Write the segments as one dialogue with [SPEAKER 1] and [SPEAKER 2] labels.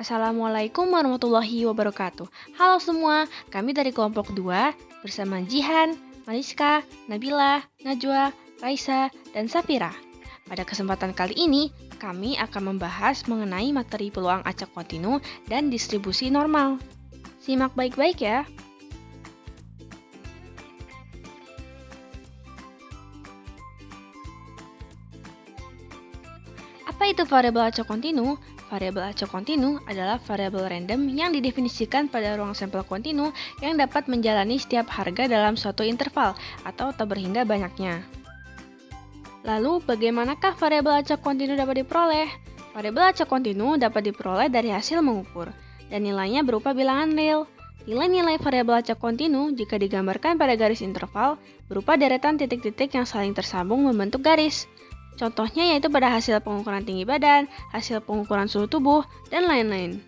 [SPEAKER 1] Assalamualaikum warahmatullahi wabarakatuh. Halo semua, kami dari kelompok 2 bersama Jihan, Mariska, Nabila, Najwa, Raisa, dan Safira. Pada kesempatan kali ini, kami akan membahas mengenai materi peluang acak kontinu dan distribusi normal. Simak baik-baik ya. Apa itu variabel acak kontinu? Variabel acak kontinu adalah variabel random yang didefinisikan pada ruang sampel kontinu yang dapat menjalani setiap harga dalam suatu interval atau tabur hingga banyaknya. Lalu, bagaimanakah variabel acak kontinu dapat diperoleh? Variabel acak kontinu dapat diperoleh dari hasil mengukur, dan nilainya berupa bilangan real. Nilai-nilai variabel acak kontinu jika digambarkan pada garis interval berupa deretan titik-titik yang saling tersambung membentuk garis. Contohnya yaitu pada hasil pengukuran tinggi badan, hasil pengukuran suhu tubuh, dan lain-lain.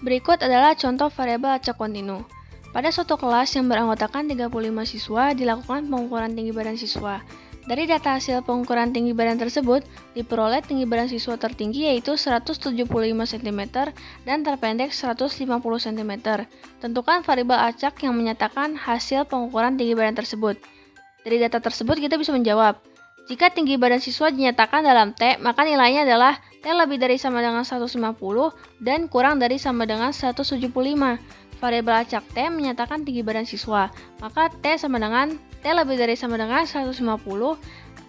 [SPEAKER 1] Berikut adalah contoh variabel acak kontinu. Pada suatu kelas yang beranggotakan 35 siswa dilakukan pengukuran tinggi badan siswa. Dari data hasil pengukuran tinggi badan tersebut, diperoleh tinggi badan siswa tertinggi yaitu 175 cm dan terpendek 150 cm. Tentukan variabel acak yang menyatakan hasil pengukuran tinggi badan tersebut. Dari data tersebut kita bisa menjawab, jika tinggi badan siswa dinyatakan dalam T, maka nilainya adalah T lebih dari sama dengan 150 dan kurang dari sama dengan 175. Variabel acak T menyatakan tinggi badan siswa, maka T sama dengan T lebih dari sama dengan 150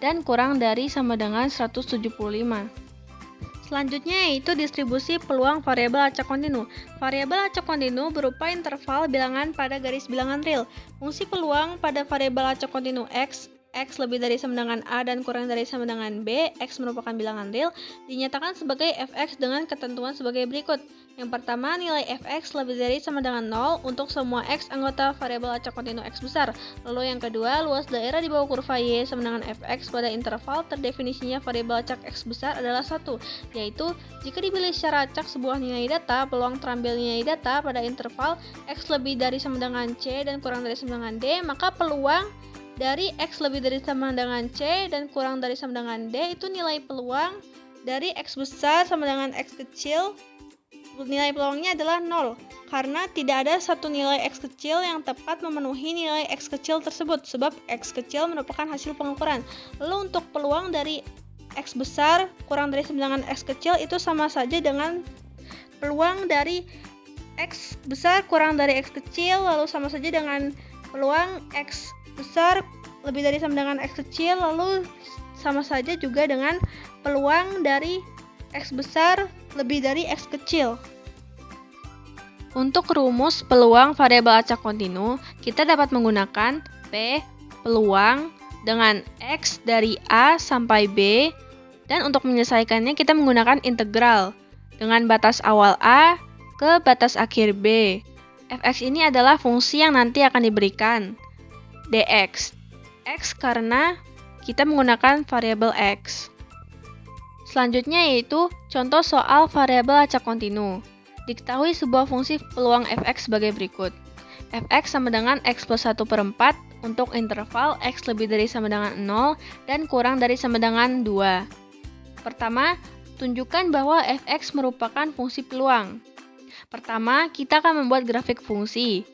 [SPEAKER 1] dan kurang dari sama dengan 175. Selanjutnya yaitu distribusi peluang variabel acak kontinu. Variabel acak kontinu berupa interval bilangan pada garis bilangan real. Fungsi peluang pada variabel acak kontinu X lebih dari sama dengan A dan kurang dari sama dengan B, X merupakan bilangan real, dinyatakan sebagai fx dengan ketentuan sebagai berikut. Yang pertama, nilai fx lebih dari sama dengan 0 untuk semua X anggota variabel acak kontinu X besar. Lalu yang kedua, luas daerah di bawah kurva Y sama dengan fx pada interval terdefinisinya variabel acak X besar adalah 1, yaitu jika dipilih secara acak sebuah nilai data, peluang terambil nilai data pada interval X lebih dari sama dengan C dan kurang dari sama dengan D, maka peluang dari X lebih dari sama dengan C dan kurang dari sama dengan D itu nilai peluang dari X besar sama dengan X kecil, nilai peluangnya adalah 0 karena tidak ada satu nilai X kecil yang tepat memenuhi nilai X kecil tersebut sebab X kecil merupakan hasil pengukuran. Lalu untuk peluang dari X besar kurang dari sama dengan X kecil itu sama saja dengan peluang dari X besar kurang dari X kecil, lalu sama saja dengan peluang X besar lebih dari sama dengan X kecil, lalu sama saja juga dengan peluang dari X besar lebih dari X kecil. Untuk rumus peluang variabel acak kontinu, kita dapat menggunakan P peluang dengan X dari A sampai B, dan untuk menyelesaikannya kita menggunakan integral dengan batas awal A ke batas akhir B. Fx ini adalah fungsi yang nanti akan diberikan. Dx, X karena kita menggunakan variabel X. Selanjutnya yaitu contoh soal variabel acak kontinu. Diketahui sebuah fungsi peluang fx sebagai berikut. Fx sama dengan x plus 1/4 untuk interval x lebih dari sama dengan 0 dan kurang dari sama dengan 2. Pertama, tunjukkan bahwa fx merupakan fungsi peluang. Pertama, kita akan membuat grafik fungsi.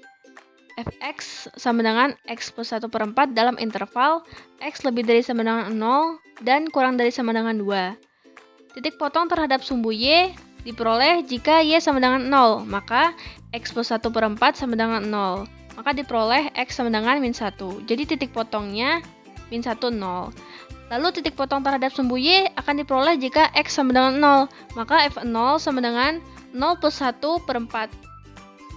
[SPEAKER 1] Fx sama dengan x plus 1/4 dalam interval x lebih dari sama dengan 0 dan kurang dari sama dengan 2. Titik potong terhadap sumbu y diperoleh jika y sama dengan 0, maka x plus 1/4 sama dengan 0. Maka diperoleh x sama dengan min 1. Jadi titik potongnya min 1, 0. Lalu titik potong terhadap sumbu y akan diperoleh jika x sama dengan 0, maka f0 sama dengan 0 plus 1/4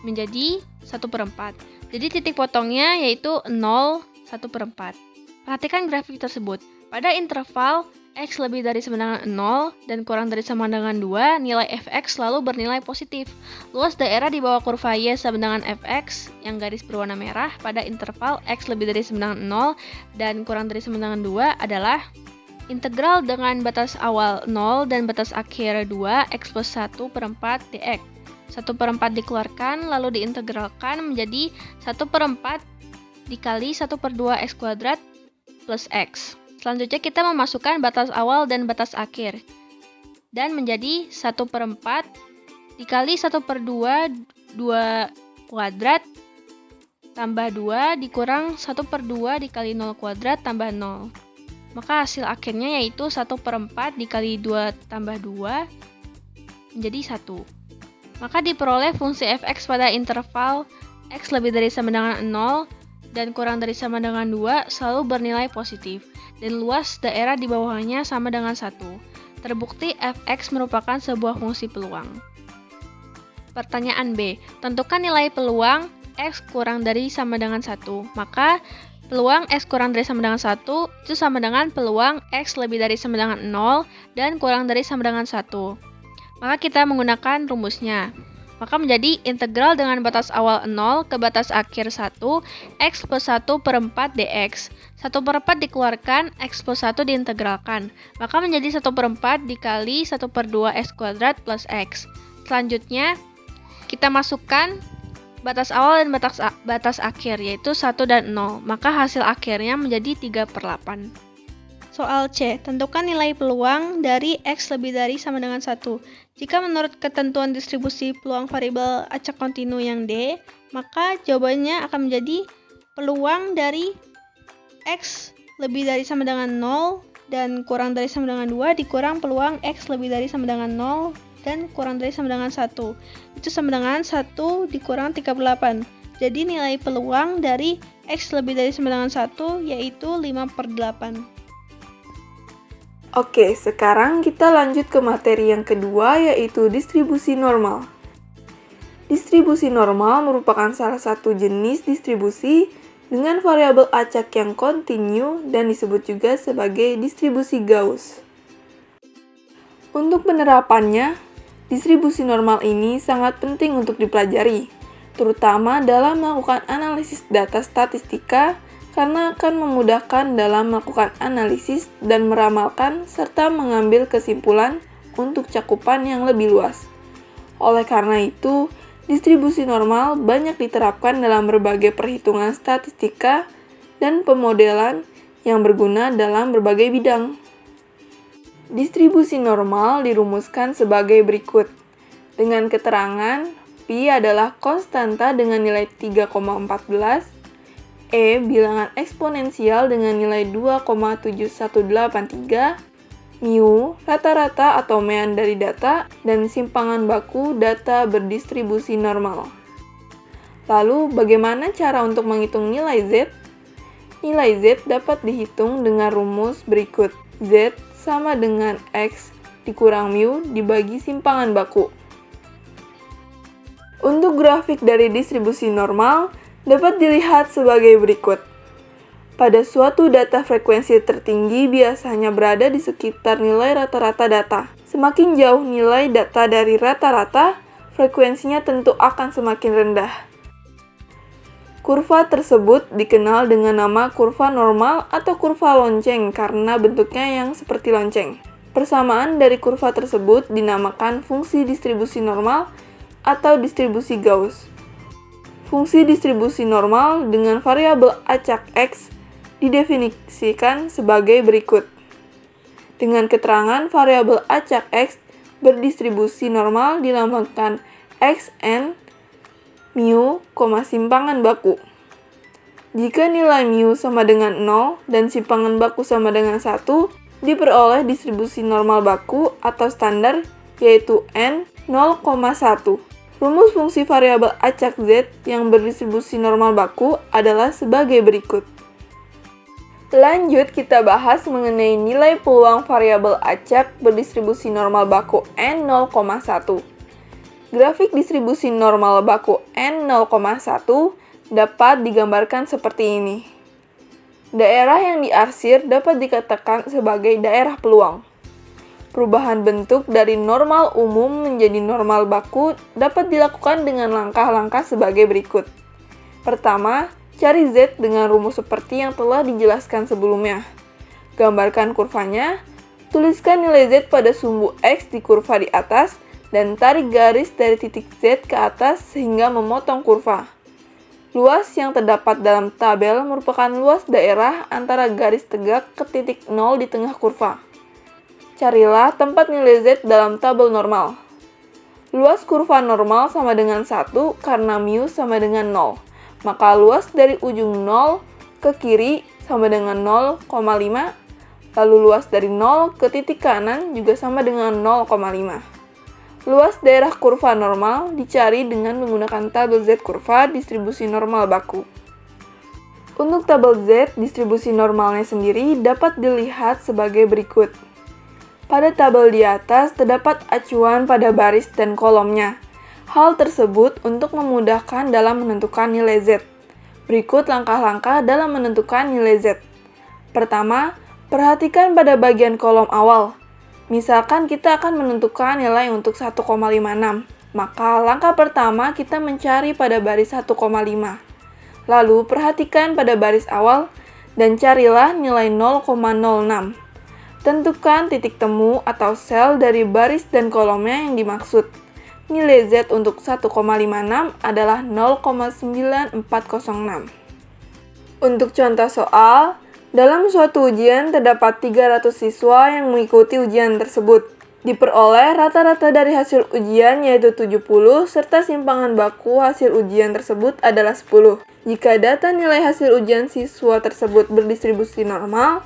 [SPEAKER 1] menjadi 1/4. Jadi titik potongnya yaitu 0, 1/4. Perhatikan grafik tersebut. Pada interval X lebih dari sama dengan 0 dan kurang dari sama dengan 2, nilai Fx selalu bernilai positif. Luas daerah di bawah kurva Y sama dengan Fx yang garis berwarna merah pada interval X lebih dari sama dengan 0 dan kurang dari sama dengan 2 adalah integral dengan batas awal 0 dan batas akhir 2 X plus 1/4 dx. 1/4 dikeluarkan lalu diintegralkan menjadi 1/4 dikali 1/2 x kuadrat plus x. Selanjutnya kita memasukkan batas awal dan batas akhir dan menjadi 1/4 dikali 1/2 2 kuadrat tambah 2 dikurang 1/2 dikali 0 kuadrat tambah 0. Maka hasil akhirnya yaitu 1/4 dikali 2 tambah 2 menjadi 1. Maka diperoleh fungsi f(x) pada interval x lebih dari sama dengan 0 dan kurang dari sama dengan 2 selalu bernilai positif, dan luas daerah di bawahnya sama dengan 1. Terbukti f(x) merupakan sebuah fungsi peluang. Pertanyaan B. Tentukan nilai peluang x kurang dari sama dengan 1. Maka peluang x kurang dari sama dengan 1 itu sama dengan peluang x lebih dari sama dengan 0 dan kurang dari sama dengan 1. Maka kita menggunakan rumusnya. Maka menjadi integral dengan batas awal 0 ke batas akhir 1, x plus 1/4 dx. 1/4 dikeluarkan, x plus 1 diintegralkan. Maka menjadi 1/4 dikali 1/2 x kuadrat plus x. Selanjutnya, kita masukkan batas awal dan batas akhir, yaitu 1 dan 0. Maka hasil akhirnya menjadi 3/8. Soal C. Tentukan nilai peluang dari x lebih dari sama dengan 1. Jika menurut ketentuan distribusi peluang variabel acak kontinu yang D, maka jawabannya akan menjadi peluang dari x lebih dari sama dengan 0 dan kurang dari sama dengan 2 dikurang peluang x lebih dari sama dengan 0 dan kurang dari sama dengan 1. Itu sama dengan 1 dikurang 38. Jadi nilai peluang dari x lebih dari sama dengan 1 yaitu 5/8.
[SPEAKER 2] Oke, sekarang kita lanjut ke materi yang kedua, yaitu distribusi normal. Distribusi normal merupakan salah satu jenis distribusi dengan variabel acak yang kontinu dan disebut juga sebagai distribusi Gauss. Untuk penerapannya, distribusi normal ini sangat penting untuk dipelajari, terutama dalam melakukan analisis data statistika, karena akan memudahkan dalam melakukan analisis dan meramalkan serta mengambil kesimpulan untuk cakupan yang lebih luas. Oleh karena itu, distribusi normal banyak diterapkan dalam berbagai perhitungan statistika dan pemodelan yang berguna dalam berbagai bidang. Distribusi normal dirumuskan sebagai berikut, dengan keterangan pi adalah konstanta dengan nilai 3,14, E bilangan eksponensial dengan nilai 2,7183, mu rata-rata atau mean dari data, dan simpangan baku data berdistribusi normal. Lalu, bagaimana cara untuk menghitung nilai Z? Nilai Z dapat dihitung dengan rumus berikut. Z sama dengan X dikurang mu dibagi simpangan baku. Untuk grafik dari distribusi normal, dapat dilihat sebagai berikut. Pada suatu data frekuensi tertinggi biasanya berada di sekitar nilai rata-rata data. Semakin jauh nilai data dari rata-rata, frekuensinya tentu akan semakin rendah. Kurva tersebut dikenal dengan nama kurva normal atau kurva lonceng karena bentuknya yang seperti lonceng. Persamaan dari kurva tersebut dinamakan fungsi distribusi normal atau distribusi Gauss. Fungsi distribusi normal dengan variabel acak x didefinisikan sebagai berikut. Dengan keterangan variabel acak x berdistribusi normal dilambangkan xn mu, simpangan baku. Jika nilai mu sama dengan 0 dan simpangan baku sama dengan 1, diperoleh distribusi normal baku atau standar yaitu n 0,1. Rumus fungsi variabel acak z yang berdistribusi normal baku adalah sebagai berikut. Lanjut, kita bahas mengenai nilai peluang variabel acak berdistribusi normal baku n 0,1. Grafik distribusi normal baku n 0,1 dapat digambarkan seperti ini. Daerah yang diarsir dapat dikatakan sebagai daerah peluang. Perubahan bentuk dari normal umum menjadi normal baku dapat dilakukan dengan langkah-langkah sebagai berikut. Pertama, cari Z dengan rumus seperti yang telah dijelaskan sebelumnya. Gambarkan kurvanya, tuliskan nilai Z pada sumbu X di kurva di atas, dan tarik garis dari titik Z ke atas sehingga memotong kurva. Luas yang terdapat dalam tabel merupakan luas daerah antara garis tegak ke titik 0 di tengah kurva. Carilah tempat nilai Z dalam tabel normal. Luas kurva normal sama dengan 1 karena mu sama dengan 0. Maka luas dari ujung 0 ke kiri sama dengan 0,5. Lalu luas dari 0 ke titik kanan juga sama dengan 0,5. Luas daerah kurva normal dicari dengan menggunakan tabel Z kurva distribusi normal baku. Untuk tabel Z, distribusi normalnya sendiri dapat dilihat sebagai berikut. Pada tabel di atas terdapat acuan pada baris dan kolomnya. Hal tersebut untuk memudahkan dalam menentukan nilai Z. Berikut langkah-langkah dalam menentukan nilai Z. Pertama, perhatikan pada bagian kolom awal. Misalkan kita akan menentukan nilai untuk 1,56. Maka langkah pertama kita mencari pada baris 1,5. Lalu perhatikan pada baris awal dan carilah nilai 0,06. Tentukan titik temu atau sel dari baris dan kolomnya yang dimaksud. Nilai Z untuk 1,56 adalah 0,9406. Untuk contoh soal, dalam suatu ujian terdapat 300 siswa yang mengikuti ujian tersebut. Diperoleh rata-rata dari hasil ujian yaitu 70 serta simpangan baku hasil ujian tersebut adalah 10. Jika data nilai hasil ujian siswa tersebut berdistribusi normal,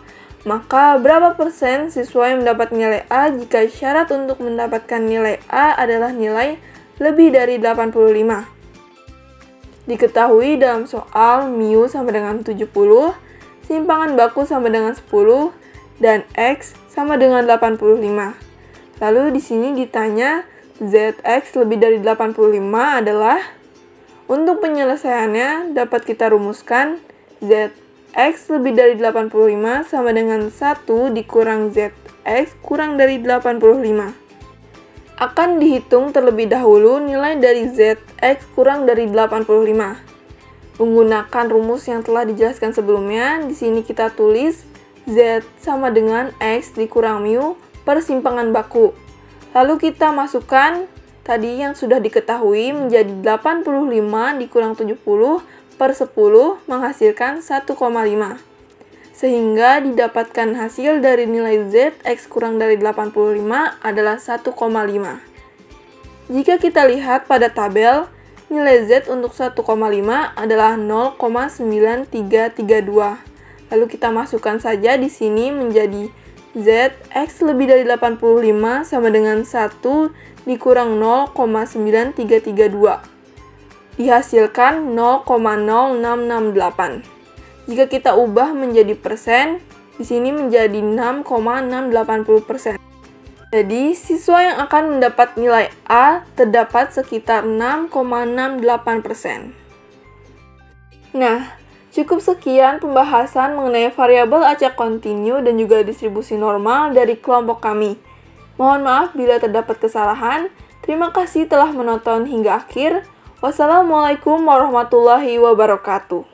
[SPEAKER 2] maka berapa persen siswa yang mendapat nilai A jika syarat untuk mendapatkan nilai A adalah nilai lebih dari 85? Diketahui dalam soal mu sama dengan 70, simpangan baku sama dengan 10, dan X sama dengan 85. Lalu di sini ditanya Zx lebih dari 85 adalah, untuk penyelesaiannya dapat kita rumuskan X lebih dari 85 sama dengan 1 dikurang Zx kurang dari 85. Akan dihitung terlebih dahulu nilai dari Zx kurang dari 85. Menggunakan rumus yang telah dijelaskan sebelumnya, di sini kita tulis Z sama dengan X dikurang mu per simpangan baku. Lalu kita masukkan tadi yang sudah diketahui menjadi 85 dikurang 70 per 10 menghasilkan 1,5. Sehingga didapatkan hasil dari nilai Z X kurang dari 85 adalah 1,5. Jika kita lihat pada tabel, nilai Z untuk 1,5 adalah 0,9332. Lalu kita masukkan saja di sini menjadi Z X lebih dari 85 sama dengan 1 dikurang 0,9332. Dihasilkan 0,0668. Jika kita ubah menjadi persen, di sini menjadi 6,680%. Jadi, siswa yang akan mendapat nilai A terdapat sekitar 6,68%. Nah, cukup sekian pembahasan mengenai variabel acak kontinu dan juga distribusi normal dari kelompok kami. Mohon maaf bila terdapat kesalahan. Terima kasih telah menonton hingga akhir. Wassalamualaikum warahmatullahi wabarakatuh.